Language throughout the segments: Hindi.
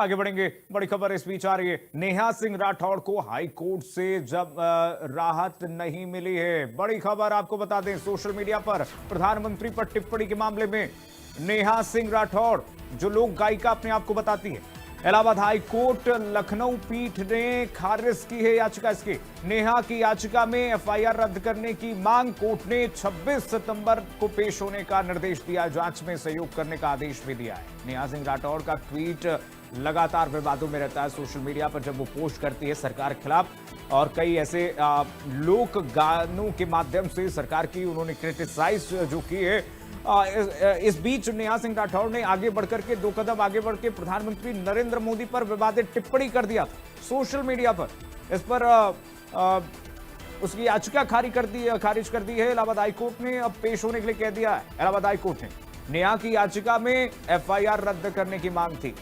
आगे बढ़ेंगे। बड़ी खबर इस बीच आ रही है, नेहा सिंह राठौड़ को हाई कोर्ट से जब राहत नहीं मिली है। बड़ी खबर आपको बता दें, सोशल मीडिया पर प्रधानमंत्री पर टिप्पणी के मामले में नेहा सिंह राठौड़, जो लोक गायिका अपने आप को बताती है, इलाहाबाद हाई कोर्ट लखनऊ पीठ ने खारिज की है याचिका इसकी। नेहा की याचिका में एफआईआर रद्द करने की मांग कोर्ट ने 26 सितंबर को पेश होने का निर्देश दिया, जांच में सहयोग करने का आदेश भी दिया है। नेहा सिंह राठौड़ का ट्वीट लगातार विवादों में रहता है सोशल मीडिया पर, जब वो पोस्ट करती है सरकार के खिलाफ, और कई ऐसे लोक गानों के माध्यम से सरकार की उन्होंने क्रिटिसाइज जो की है। इस बीच नेहा सिंह राठौड़ ने आगे बढ़कर के 2 कदम आगे बढ़ के प्रधानमंत्री नरेंद्र मोदी पर विवादित टिप्पणी कर दिया सोशल मीडिया पर। इस पर उसकी याचिका खारिज कर दी है इलाहाबाद हाईकोर्ट ने। अब पेश होने के लिए कह दिया है इलाहाबाद हाईकोर्ट ने। नेहा की याचिका में एफआईआर रद्द करने की मांग थी।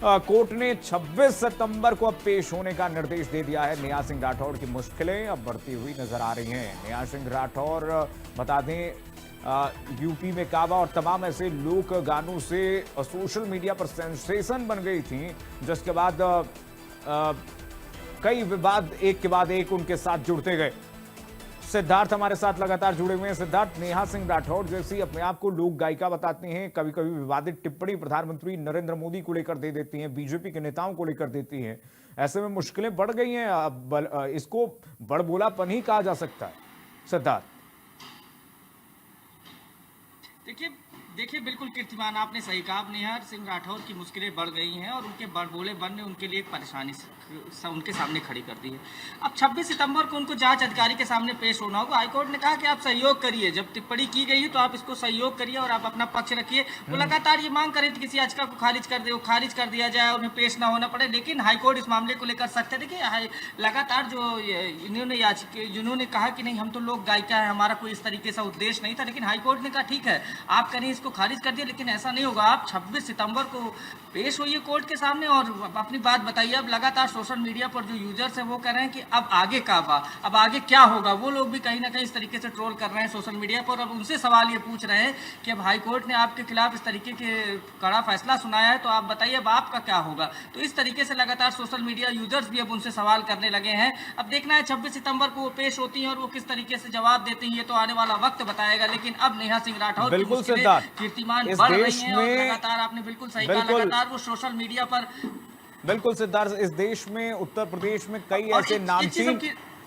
कोर्ट ने 26 सितंबर को अब पेश होने का निर्देश दे दिया है। नेहा सिंह राठौड़ की मुश्किलें अब बढ़ती हुई नजर आ रही हैं। नेहा सिंह राठौड़, बता दें, यूपी में काबा और तमाम ऐसे लोक गानों से सोशल मीडिया पर सेंसेशन बन गई थी, जिसके बाद कई विवाद एक के बाद एक उनके साथ जुड़ते गए। सिद्धार्थ हमारे साथ लगातार जुड़े हुए हैं। सिद्धार्थ, नेहा सिंह राठौड़ जैसी अपने आप को लोक गायिका बताती हैं, कभी कभी विवादित टिप्पणी प्रधानमंत्री नरेंद्र मोदी को लेकर दे देती हैं, बीजेपी के नेताओं को लेकर देती हैं। ऐसे में मुश्किलें बढ़ गई हैं। अब इसको बड़बोलापन ही कहा जा सकता है। सिद्धार्थ, देखिए बिल्कुल कीर्तिमान, आपने सही कहा। अब नेहा सिंह राठौर की मुश्किलें बढ़ गई हैं और उनके बड़बोलेपन ने उनके लिए एक परेशानी उनके सामने खड़ी कर दी है। अब 26 सितंबर को उनको जांच अधिकारी के सामने पेश होना होगा। हाईकोर्ट ने कहा कि आप सहयोग करिए, जब टिप्पणी की गई है तो आप इसको सहयोग करिए और आप अपना पक्ष रखिए। वो लगातार ये मांग करें किसी याचिका को खारिज कर दिया जाए, उन्हें पेश ना होना पड़े, लेकिन हाईकोर्ट इस मामले को लेकर सख्त है। देखिए लगातार जो जिन्होंने कहा कि नहीं हम तो लोक गायिका है, हमारा कोई इस तरीके से उद्देश्य नहीं था, लेकिन हाईकोर्ट ने कहा ठीक है आप करें, इसको खारिज कर दिया, लेकिन ऐसा नहीं होगा। आप 26 सितंबर को पेश होइए कोर्ट के सामने और अपनी बात बताइए। अब लगातार सोशल मीडिया पर जो यूजर्स हैं वो कह रहे हैं कि अब आगे का अब आगे क्या होगा। वो लोग भी कहीं ना कहीं इस तरीके से ट्रोल कर रहे हैं सोशल मीडिया पर। अब उनसे सवाल ये पूछ रहे हैं कि अब हाईकोर्ट ने आपके खिलाफ इस तरीके के कड़ा फैसला सुनाया है, तो आप बताइए अब आपका क्या होगा। तो इस तरीके से लगातार सोशल मीडिया यूजर्स भी अब उनसे सवाल करने लगे हैं। अब देखना है 26 सितंबर को वो पेश होती हैं और वो किस तरीके से जवाब देती हैं, ये तो आने वाला वक्त बताएगा। लेकिन अब नेहा सिंह राठौर कीर्तिमान बढ़ रही हैं और लगातार, आपने बिल्कुल सही कहा, लगातार वो सोशल मीडिया पर। बिल्कुल सिद्धार्थ, इस देश में, उत्तर प्रदेश में कई ऐसे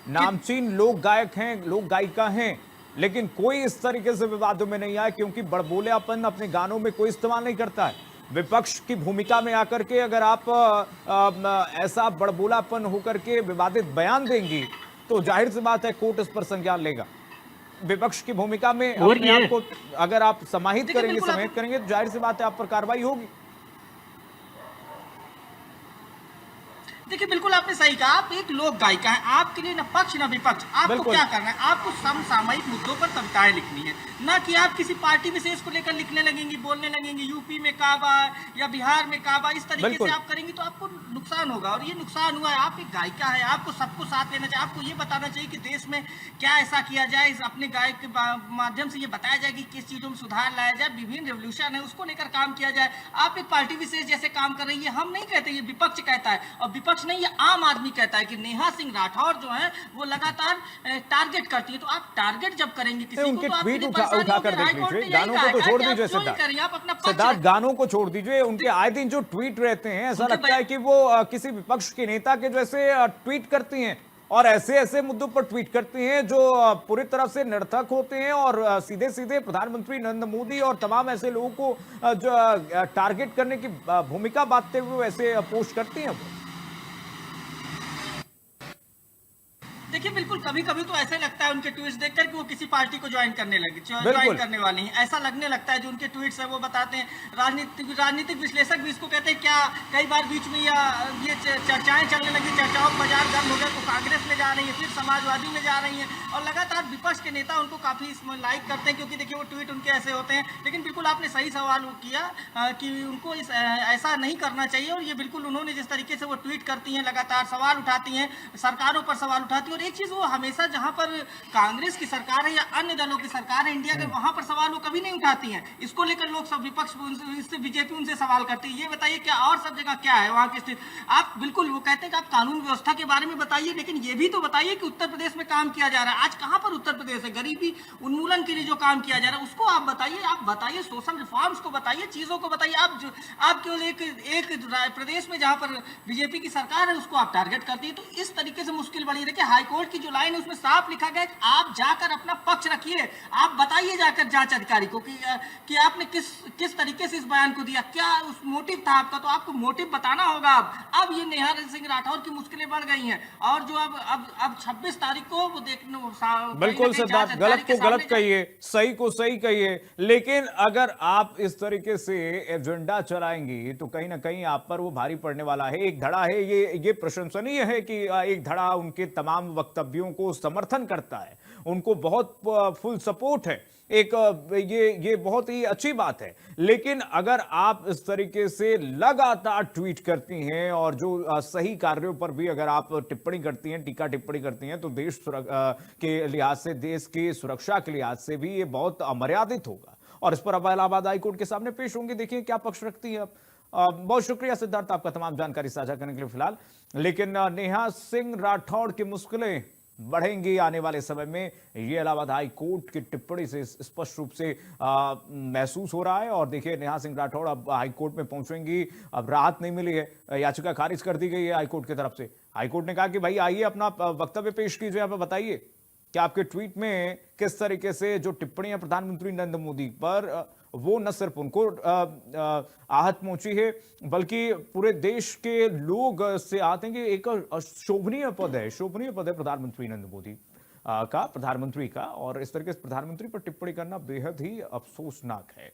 नामचीन लोक गायक हैं, लोक गायिका हैं, लेकिन कोई इस तरीके से विवादों में नहीं आया, क्योंकि बड़बोलेपन अपने गानों में कोई इस्तेमाल नहीं करता है। विपक्ष की भूमिका में आकर के अगर आप ऐसा बड़बोलापन होकर के विवादित बयान देंगी तो जाहिर सी बात है कोर्ट इस पर संज्ञान लेगा। विपक्ष की भूमिका में अपने आप को अगर आप समाहित करेंगे तो जाहिर सी बात है आप पर कार्रवाई होगी। देखिए बिल्कुल आपने सही कहा, आप एक लोक गायिका हैं, आपके लिए न पक्ष न विपक्ष। आपको क्या करना है, आपको समसामयिक मुद्दों पर कविताएं लिखनी है, ना कि आप किसी पार्टी विशेष को लेकर लिखने लगेंगी, बोलने लगेंगी। यूपी में काबा या बिहार में काबा, इस तरीके से आप करेंगी तो आपको नुकसान होगा, और ये नुकसान हुआ है। आप एक गायिका है, आपको सबको साथ लेना चाहिए। आपको ये बताना चाहिए कि देश में क्या ऐसा किया जाए, अपने गायक के माध्यम से ये बताया जाए कि किस चीज़ों में सुधार लाया जाए, विभिन्न रेवोल्यूशन है उसको लेकर काम किया जाए। आप एक पार्टी विशेष जैसे काम कर रही है, हम नहीं कहते, ये विपक्ष कहता है, और विपक्ष नहीं, ये आम आदमी कहता है कि नेहा सिंह राठौर जो है वो लगातार टारगेट करती है। तो आप टारगेट जब करेंगे किसी को तो आपके लिए परेशानी होगी। हाईकोर्ट ने गानों को तो छोड़ दीजिए सिद्धार्थ, गानों को छोड़ दीजिए। उनके आए दिन जो ट्वीट रहते हैं, ऐसा लगता है कि वो किसी विपक्ष के नेता के जैसे ट्वीट करती हैं, और ऐसे ऐसे मुद्दों पर ट्वीट करती हैं जो पूरी तरह से निरर्थक होते हैं, और सीधे सीधे प्रधानमंत्री नरेंद्र मोदी और तमाम ऐसे लोगों को जो टारगेट करने की भूमिका बांटते हुए ऐसे पोस्ट करती हैं। देखिए बिल्कुल कभी कभी तो ऐसे लगता है उनके ट्वीट्स देखकर कि वो किसी पार्टी को ज्वाइन करने वाली हैं, ऐसा लगने लगता है। जो उनके ट्वीट्स है वो बताते हैं। राजनीतिक विश्लेषक भी इसको कहते हैं, क्या कई बार बीच में ये चर्चाएं चलने लगी, चर्चाओं का बाजार गर्म हो गया, तो कांग्रेस में जा रही है, फिर समाजवादी में जा रही है, और लगातार विपक्ष के नेता उनको काफी इसमें लाइक करते हैं, क्योंकि देखिए वो ट्वीट उनके ऐसे होते हैं। लेकिन बिल्कुल आपने सही सवाल किया कि उनको ऐसा नहीं करना चाहिए, और ये बिल्कुल उन्होंने जिस तरीके से वो ट्वीट करती हैं, लगातार सवाल उठाती हैं, सरकारों पर सवाल उठाती हैं, और एक चीज, वो हमेशा जहां पर कांग्रेस की सरकार है या अन्य दलों की सरकार है इंडिया के, वहां पर सवाल वो कभी नहीं उठाती हैं। इसको लेकर लोग सब विपक्ष इससे बीजेपी उनसे सवाल करती है। ये बताइए क्या और सब जगह क्या है वहां की स्थिति? आप बिल्कुल, वो कहते हैं कि आप कानून व्यवस्था के बारे में बताइए, लेकिन ये भी तो बताइए कि उत्तर प्रदेश में काम किया जा रहा है। आज कहां पर उत्तर प्रदेश है? गरीबी उन्मूलन के लिए जो काम किया जा रहा है उसको आप बताइए। आप बताइए सोशल रिफॉर्म्स को बताइए, चीजों को बताइए। आप केवल एक प्रदेश में जहां पर बीजेपी की सरकार है उसको आप टारगेट करती है, तो इस तरीके से मुश्किल बड़ी। देखिए हाईकोर्ट की जो लाइन है उसमें साफ लिखा गया है कि आप जाकर अपना पक्ष रखिए, आप बताइए जाकर जांच अधिकारी को कि आपने किस तरीके से इस बयान को दिया, क्या उस मोटिव था आपका, तो आपको मोटिव बताना होगा। अब ये नेहा सिंह राठौर की मुश्किलें बढ़ गई हैं, और जो अब 26 तारीख को वो देखने बिल्कुल सिद्धार्थ, गलत को गलत कहिए, सही को सही कहिए, लेकिन अगर आप इस तरीके से एजेंडा चलाएंगी तो कहीं ना कहीं आप पर वो भारी पड़ने वाला है। एक धड़ा है, ये प्रशंसनीय है कि एक धड़ा उनके तमाम वक्तव्यों को समर्थन करता है, उनको बहुत फुल सपोर्ट है, एक ये बहुत ही अच्छी बात है। लेकिन अगर आप इस तरीके से लगातार ट्वीट करती हैं और जो सही कार्यों पर भी अगर आप टिप्पणी करती हैं, टीका टिप्पणी करती हैं, तो देश के लिहाज से, देश की सुरक्षा के लिहाज से भी ये बहुत अमर्यादित होगा। और इस पर अब इलाहाबाद हाईकोर्ट के सामने पेश होंगे, देखिए क्या पक्ष रखती है। अब बहुत शुक्रिया सिद्धार्थ आपका तमाम जानकारी साझा करने के लिए फिलहाल। लेकिन नेहा सिंह राठौड़ की मुश्किलें बढ़ेंगी आने वाले समय में, ये इलाहाबाद हाई कोर्ट की टिप्पणी से स्पष्ट रूप से महसूस हो रहा है। और देखिए नेहा सिंह राठौड़ अब हाई कोर्ट में पहुंचेंगी, अब राहत नहीं मिली है, याचिका खारिज कर दी गई है हाई कोर्ट की तरफ से। हाई कोर्ट ने कहा कि भाई आइए अपना वक्तव्य पेश कीजिए, यहाँ पे बताइए कि आपके ट्वीट में किस तरीके से जो टिप्पणी है प्रधानमंत्री नरेंद्र मोदी पर, वो न सिर्फ उनको आहत पहुंची है बल्कि पूरे देश के लोग से आते हैं कि एक शोभनीय पद है प्रधानमंत्री नरेंद्र मोदी का, प्रधानमंत्री का, और इस तरीके से प्रधानमंत्री पर टिप्पणी करना बेहद ही अफसोसनाक है।